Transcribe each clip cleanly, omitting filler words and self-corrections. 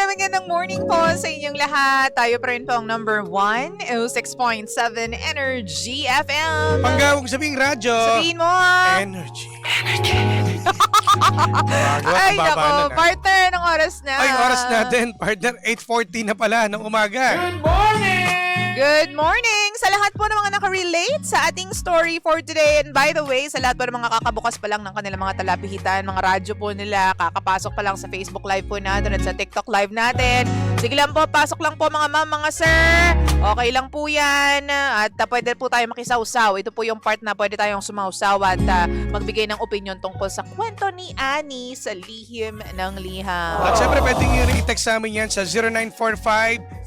magandang morning po sa inyong lahat. Tayo pa rin po ang number 1, 6.7 Energy FM. Panggawang sabing radyo. Sabihin mo. Energy. Ay, nako. Partner, anong oras na? Ay, oras natin. Partner, 8:40 na pala ng umaga. Good morning! Good morning sa lahat po ng mga nakarelate sa ating story for today. And by the way, sa lahat po ng mga kakabukas pa lang ng kanilang mga talapihitan, mga radyo po nila, kakapasok pa lang sa Facebook Live po natin at sa TikTok Live natin. Sige lang po, pasok lang po mga ma'am, mga sir. Okay lang po yan. At pwede po tayo makisawsaw. Ito po yung part na pwede tayong sumawsaw at magbigay ng opinion tungkol sa kwento ni Annie sa Lihim ng Liham. At syempre, pwede nyo rin i-text sa amin yan sa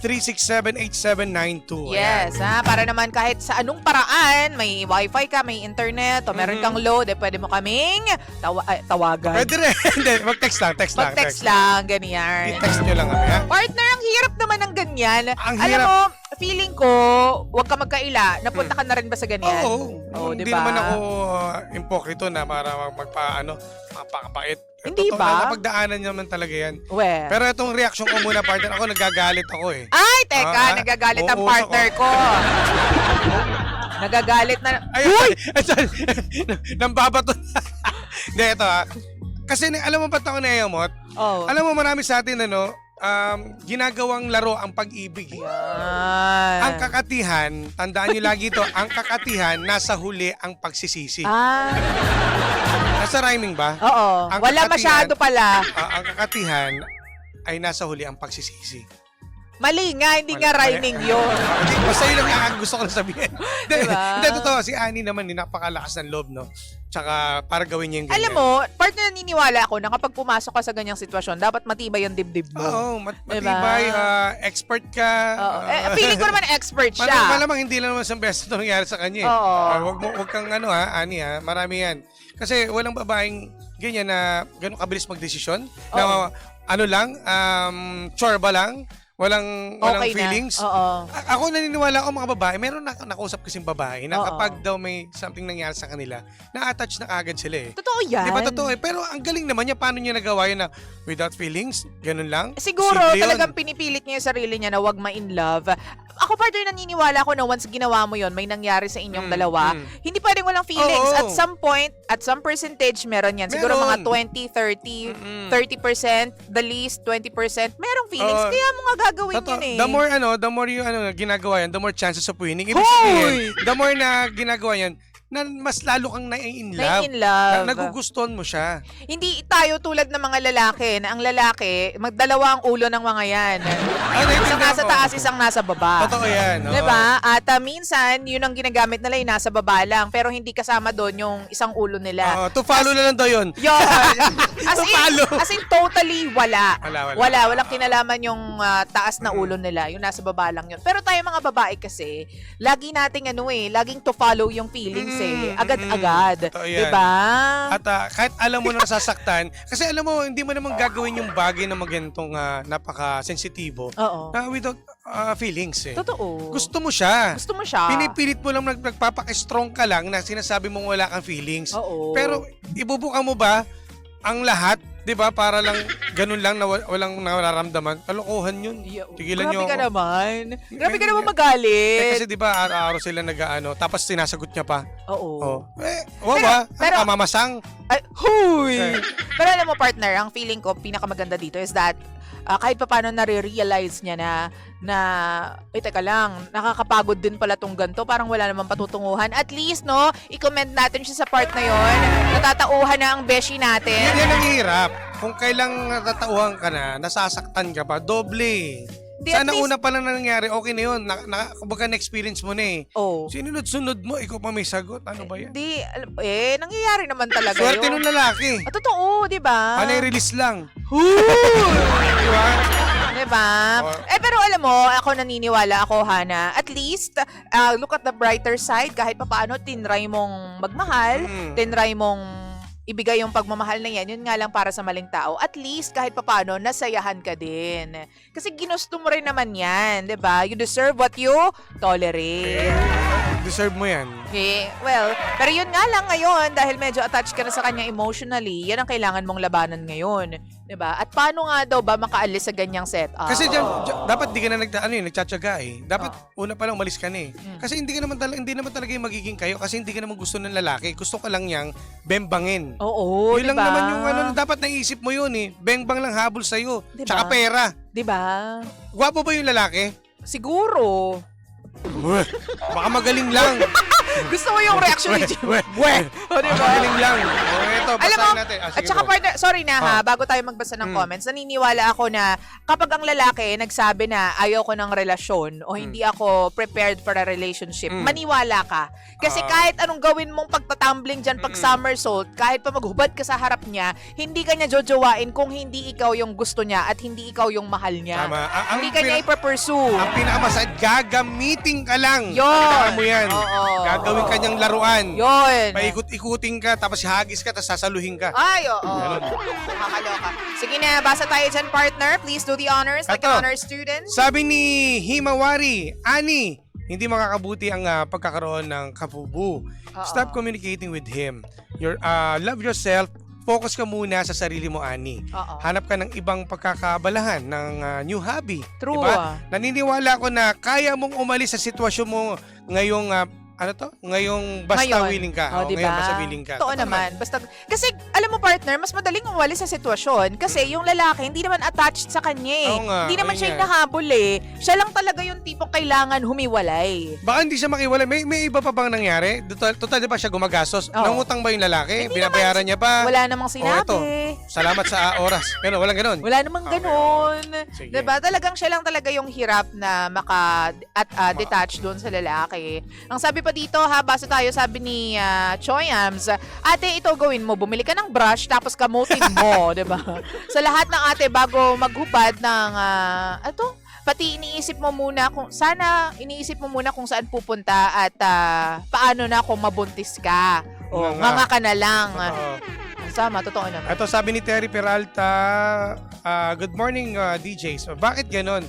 0945-367-8792. Yes, para naman kahit sa anong paraan, may wifi ka, may internet, o meron kang load, pwede mo kaming tawagan. Pwede rin. Hindi, mag-text lang. Mag-text lang, ganyan. I-text nyo lang kami, ha? Partner, ang hirap naman ng ganyan. Ang Alam hirap. mo, feeling ko, huwag ka magkaila. Napunta ka na rin ba sa ganyan? Oo. Hindi diba? naman ako impokrito na para magpakapait. Hindi Totoo ba? na, napagdaanan naman talaga yan. Well. Pero itong reaction ko muna, partner, ako nagagalit ako eh. Ay, teka, nagagalit ang Oo, partner ko. Nagagalit na. Uy! Nang babato na. Hindi, ito ha. Kasi alam mo ba't ako naiamot? Oh. Alam mo marami sa atin ginagawang laro ang pag-ibig. Yan. Ang kakatihan, tandaan nyo lagi ito, ang kakatihan nasa huli ang pagsisisi. Nasa rhyming ba? Oo. Ang Wala kakatihan- masyado pala. Ang kakatihan ay nasa huli ang pagsisisi. Mali nga, hindi nga Mali. rhyming yun. Basta yun lang ang gusto ko na sabihin. Diba? Hindi, totoo. Si Annie naman, napakalakas ng loob, no? Tsaka, para gawin niya yung ganyan. Alam mo, partner, naniniwala ako na kapag pumasok ka sa ganyang sitwasyon, dapat matibay yung dibdib mo. Oo, matibay, expert ka. Oo. Feeling ko naman expert siya. Malamang hindi lang naman sa beses ito nangyari sa kanya. Oo. Wag kang Annie marami yan. Kasi walang babaeng ganyan na gano'ng kabilis magdesisyon. Na chore ba lang? Walang Okay feelings. na. Oo. Ako naniniwala ako mga babae, meron na nakausap kasing babae na Oo. kapag daw may something nangyari sa kanila, na-attach na agad sila eh. Totoo yan. Di ba totoo eh? Pero ang galing naman niya, paano niya nagawa yun na without feelings? Ganun lang? Siguro Simple yun. talagang pinipilit niya yung sarili niya na wag ma-in love. Ako partner, naniniwala ko na once ginawa mo yon, may nangyari sa inyong dalawa, hindi pwedeng walang feelings. Oo. At some point, at some percentage, meron yan. Siguro mga Meron. 20, 30, 30%, the least 20%, merong feelings. Oo. Kaya mo nga gagawin Totoo. yun eh. The more yung ginagawa yan, the more chances of winning. Ibig Hoy! sabihin, the more na ginagawa yan, na mas lalo kang na-in love. Na-in love. Nagugustuhan mo siya. Hindi tayo tulad ng mga lalaki, na ang lalaki, magdalawa ang ulo ng mga yan. Isang naiintindihan nasa ko. taas, isang nasa baba. Totoo yan. oo. Diba? At minsan, yun ang ginagamit nila yung nasa baba lang. Pero hindi kasama doon yung isang ulo nila. To follow na lang daw yun. Yun. Follow. As in, totally wala. Wala. Walang kinalaman yung taas na ulo nila. Yung nasa baba lang yun. Pero tayo mga babae kasi, lagi nating laging to follow yung feelings agad-agad. Totoo yan. Diba? At kahit alam mo na nasasaktan, kasi alam mo, hindi mo naman gagawin yung bagay na magantong napaka-sensitibo Oo. na without feelings eh. Totoo. Gusto mo siya. Gusto mo siya. Pinipilit mo lang nagpapaka-strong ka lang na sinasabi mong wala kang feelings. Oo. Pero ibubuka mo ba ang lahat, 'di ba? Para lang ganun lang na walang nararamdaman. Kalokohan 'yun. Tigilan niyo Grabe ka ako. naman. Grabe ka naman Kasi magalit. 'di ba araw-araw sila tapos sinasagot niya pa. Oo. Pero mamasang. Ay, huy! Pero alam mo, partner, ang feeling ko, pinakamaganda dito is that kahit pa paano nare-realize niya na teka lang, nakakapagod din pala tong ganito, parang wala namang patutunguhan. At least, no, i-comment natin siya sa part na yon. Natatauhan na ang beshi natin. Yan ang hirap. Kung kailang natatauhan ka na, nasasaktan ka pa, doble. Di, at Sana least- una pa lang na nangyari, okay na yun. Kumbaga na-experience mo na eh. Oh. Sinunod-sunod mo, ikaw pa may sagot. Ano ba yan? Di, nangyayari naman talaga Swerte yun. nung lalaki. Totoo, di ba? Panay release lang. Di ba? Diba? Pero alam mo, ako naniniwala ako, Hana. At least, look at the brighter side. Kahit papaano, tinry mong magmahal. Tinry mong ibigay yung pagmamahal na yan. Yun nga lang para sa maling tao. At least, kahit papaano, nasayahan ka din. Kasi ginusto mo rin naman yan. Diba? You deserve what you tolerate. Deserve mo yan. Okay, well, pero yun nga lang ngayon, dahil medyo attached ka na sa kanya emotionally, yan ang kailangan mong labanan ngayon. 'Di ba? At paano nga daw ba makaalis sa ganyang setup? Kasi dapat di ka na nagtsatsaga eh. Dapat una pa lang umalis ka na eh. Kasi hindi naman talaga yung magiging kayo kasi hindi ka naman gusto ng lalaki. Gusto ka lang niyang bembangin. Oo, Yun diba? lang naman yung dapat naisip mo yun eh. Bengbang lang habol sa'yo. Diba? Tsaka pera. 'Di ba? Gwapo ba yung lalaki? Siguro. Baka magaling lang. Gusto mo yung reaction ni Jim? O, Baka diba? magaling lang. O, eto, Alam mo, basahin natin. at saka partner, sorry na ha, bago tayo magbasa ng comments, naniniwala ako na kapag ang lalaki nagsabi na ayaw ko ng relasyon o hindi ako prepared for a relationship, maniwala ka. Kasi kahit anong gawin mong pagtatumbling dyan, pag somersault, kahit pa maghubad ka sa harap niya, hindi ka niya jojowain kung hindi ikaw yung gusto niya at hindi ikaw yung mahal niya. Tama. Hindi ka niya ipapursue. Ang pinakamasad, gagamitin ka lang. Yun. Tandaan mo yan. Oo. Gagawin ka niyang laruan. Yun. Paikot-ikutin ka, tapos hagis ka, tapos sasaluhin ka. Ay, oo. Nakakaloka. Sige na, basa tayo dyan, partner. Please do the honors like Eto. an honor student. Sabi ni Himawari, Ani, hindi makakabuti ang pagkakaroon ng kapubu. Stop communicating with him. Love yourself. Focus ka muna sa sarili mo, Ani. Hanap ka ng ibang pagkakabalahan ng new hobby. True. Diba? Naniniwala ko na kaya mong umalis sa sitwasyon mo ngayong ngayong basta Ngayon. willing ka. Oh, diba? Ngayon basta willing ka. Totoo naman. Basta, kasi, alam mo partner, mas madaling umalis sa sitwasyon kasi yung lalaki hindi naman attached sa kanya eh. Oo nga, Hindi naman ayun siya nga. hinahabol eh. Siya lang talaga yung tipong kailangan humiwalay. Baka hindi siya makiwalay. May iba pa bang nangyari? Total di ba siya gumagastos? Oo. Nangutang ba yung lalaki? Hindi Binabayaran niya ba? Wala namang sinabi. eto. Salamat sa oras. Ganun, walang ganun. Wala namang ganun. Sige. Diba? Talagang siya lang talaga yung hirap na detach doon sa lalaki. Ang sabi pa dito, basa tayo, sabi ni Choyams, ate, ito gawin mo, bumili ka ng brush, tapos kamutin mo, diba? Sa lahat ng ate, bago maghubad ng, pati iniisip mo muna kung saan pupunta at paano na kung mabuntis ka. O, nga ka na lang. Sama, totoo naman. Ito sabi ni Terry Peralta, good morning DJs. Bakit ganon?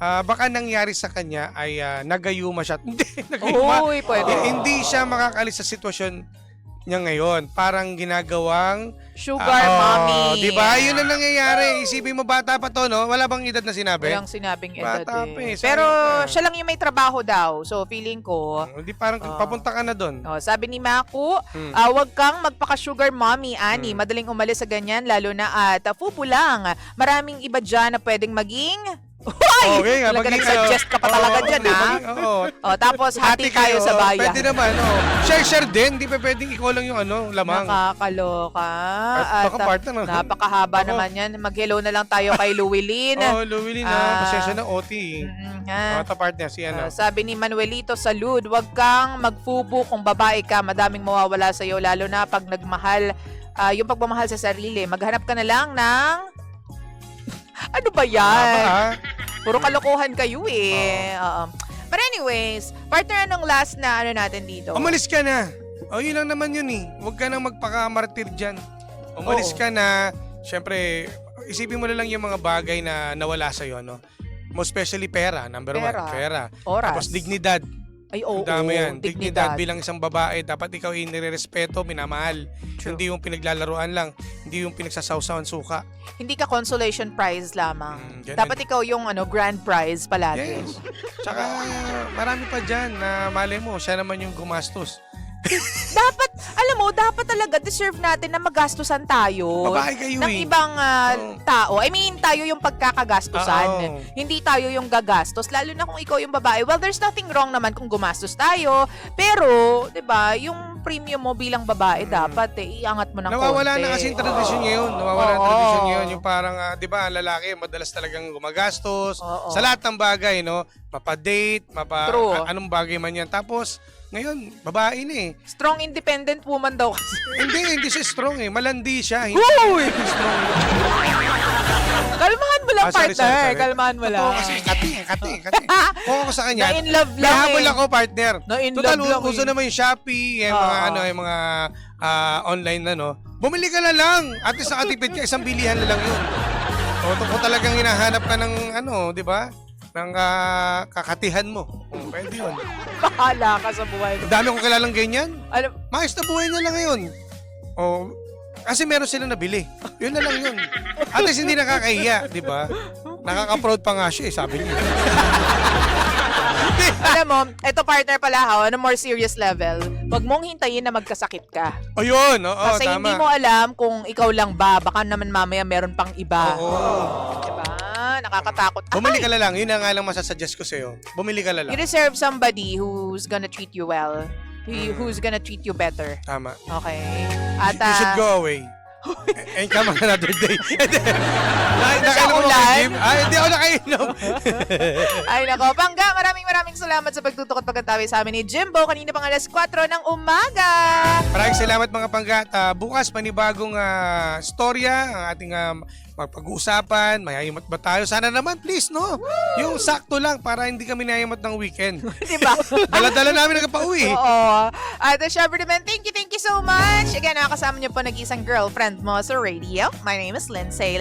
Baka nangyari sa kanya ay nagayuma siya. Hindi, nagayuma. Uy, pwede. Hindi siya makakalis sa sitwasyon niya ngayon. Parang ginagawang Sugar mommy. Di ba? Yun ang nangyayari. Isipin mo, bata pa to, no? Wala bang edad na sinabi? Walang sinabing edad Bata pa eh. eh, Pero sayang ka. siya lang yung may trabaho daw. So, feeling ko, Hindi parang papunta ka na doon. sabi ni Maku, wag kang magpaka-sugar mommy, Ani. Madaling umalis sa ganyan, lalo na at fubu lang. Maraming iba dyan na pwedeng maging... Uy! Okay nga, Talaga maging, nag-suggest ka pa talaga dyan, ha? Oo. Tapos, hati tayo sa bayan. Pwede naman, Share din. Hindi pa pwedeng ikaw lang yung lamang. Nakakaloka. Baka partner, no? Napakahaba naman yan. Mag-hello na lang tayo kay Luwilin. Luwili na. Pasensya na OT. Ito partner, si Sabi ni Manuelito Salud, wag kang magfubo kung babae ka. Madaming mawawala sa'yo, lalo na pag nagmahal. Yung pagmamahal sa sarili. Maghanap ka na lang ng... Ano ba yan? Puro kalokohan kayo eh. But anyways, partner, anong last na natin dito? Umalis ka na. Yun lang naman yun eh. Huwag ka nang magpakamartir dyan. Umalis ka na. Siyempre, isipin mo na lang yung mga bagay na nawala sa'yo, no? Most especially pera, number one. Pera. Oras. Tapos dignidad. Ay, oo. Ang dami yan. Dignidad. Bilang isang babae, dapat ikaw ay nire-respeto, minamahal. True. Hindi yung pinaglalaruan lang. Hindi yung pinagsasawsawan suka. Hindi ka consolation prize lamang. Ganun. Dapat ikaw yung grand prize palagi. Yes. Tsaka marami pa dyan na mali mo, siya naman yung gumastos. Dapat, alam mo, dapat talaga deserve natin na magastusan tayo. Babae kayo ng eh. ibang tao. I mean, tayo yung pagkakagastusan. Oo. Hindi tayo yung gagastos. Lalo na kung ikaw yung babae. Well, there's nothing wrong naman kung gumastos tayo. Pero, 'di ba, yung premium mo bilang babae dapat iangat mo ng Nawawala konti. na kasi yung tradisyon ngayon. Nawawala ang tradisyon ngayon. Yung parang, di ba, ang lalaki, madalas talagang gumagastos. Oo. Sa lahat ng bagay, no? Mapa-date, True. anong bagay man yan. Tapos, ngayon, babae na eh. Strong independent woman daw kasi. Hindi siya strong eh. Malandi siya. Hindi Uy! strong. Kalmahan mo lang, Sorry. partner. Kalmahan mo lang. Totoo kasi, kati. Kung ako sa kanya, Na in love lang nahabol eh. ako, partner. Na in Total, love lang uso eh. naman yung Shopee, yung mga, Oo. yung mga online na, no? Bumili ka na lang. At least nakatipid ka, isang bilihan na lang yun. Kung talagang hinahanap ka ng, di ba? ng kakatihan mo. Pwede yun. Bahala ka sa buhay mo. Ang dami kong kilalang ganyan. Alam, Maayos na buhay nila ngayon. Kasi meron silang nabili. Yun na lang yun. At least hindi nakakahiya, di ba? Nakaka-proud pa nga siya, sabi niya. alam mo, ito partner pala ha, on a more serious level, wag mong hintayin na magkasakit ka. Ayun, oo, Kasi tama. hindi mo alam kung ikaw lang ba, baka naman mamaya meron pang iba. Oo. Diba? Nakakatakot. Bumili ka na lang. Yun na nga lang masasuggest ko sa'yo. Bumili ka na You lang. deserve somebody who's gonna treat you well. Who's gonna treat you better. Tama. Okay. At You should go away. And come on another day. Nakainom mo ulan? kay Jim? Ay, hindi ako nakainom. Ay nako, Pangga, maraming salamat sa pagtutok at pagkatawi sa amin ni Jimbo kanina pang alas 4 ng umaga. Maraming salamat mga panggat. Bukas panibagong storya ang ating magpag-uusapan. Mayayamat ba tayo? Sana naman please, no? Yung sakto lang para hindi kami nayayamat ng weekend. Diba? Dala-dala namin nagpauwi. Oo. At syempre naman, thank you so much. Again, nakakasama niyo po nag-isang girlfriend mo sa radio. My name is Lindsay.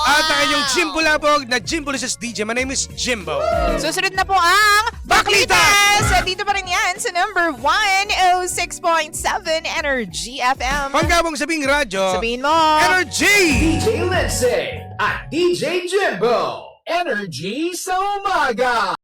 At ang inyong Jimbo Labog na Jimbo Lises DJ. My name is Jimbo. Susunod na po ang Baklita! Baklita! Dito pa rin yan sa number 106.7 Energy FM. Panggabong sabing radyo. Sabihin mo. Energy! DJ Lindsay at DJ Jimbo. Energy sa umaga.